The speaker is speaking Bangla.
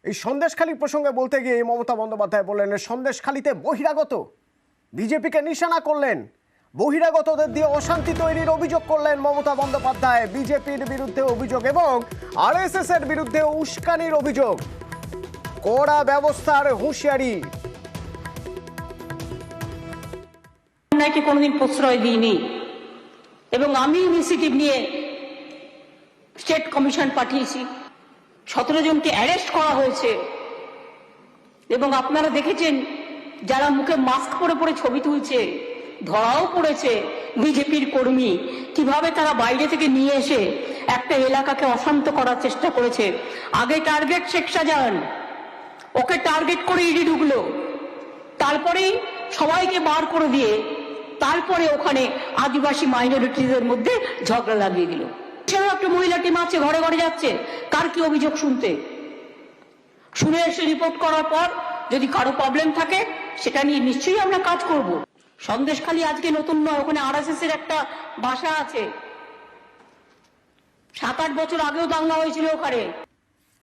এই সন্দেশখালী প্রসঙ্গে বলতে গিয়ে মমতা বন্দ্যোপাধ্যায় বললেন, সন্দেশখালীতে বহিরাগত, বিজেপিকে নিশানা করলেন। বহিরাগতদের দিয়ে অশান্তি তৈরির অভিযোগ করলেন মমতা বন্দ্যোপাধ্যায়। বিজেপির বিরুদ্ধে অভিযোগ এবং আরএসএস এর বিরুদ্ধে উস্কানির অভিযোগ। কড়া ব্যবস্থার হুঁশিয়ারি। অন্যায়কে কোনোদিন প্রশ্রয় দিইনি এবং আমি ইনিশিয়েটিভ নিয়ে স্টেট কমিশন পাঠিয়েছি। 17 জনকে অ্যারেস্ট করা হয়েছে এবং আপনারা দেখেছেন যারা মুখে মাস্ক পরে পরে ছবি তুলছে, ধরাও পড়েছে বিজেপির কর্মী, কিভাবে তারা বাইরে থেকে নিয়ে এসে একটা এলাকাকে অশান্ত করার চেষ্টা করেছে। আগে টার্গেট শেখ শাহজাহান, ওকে টার্গেট করে ইডি ঢুকলো, তারপরেই সবাইকে বার করে দিয়ে তারপরে ওখানে আদিবাসী মাইনরিটিদের মধ্যে ঝগড়া লাগিয়ে দিল। সেও একটা মহিলা টিম আছে, ঘরে ঘরে যাচ্ছে কার কি অভিযোগ শুনতে। শুনে এসে রিপোর্ট করার পর যদি কারো প্রবলেম থাকে সেটা নিয়ে নিশ্চয়ই আমরা কাজ করব। সন্দেশখালী আজকে নতুন নয়, ওখানে আরএসএস এর একটা বাসা আছে। 7-8 বছর আগেও দাঙ্গা হয়েছিল ওখানে।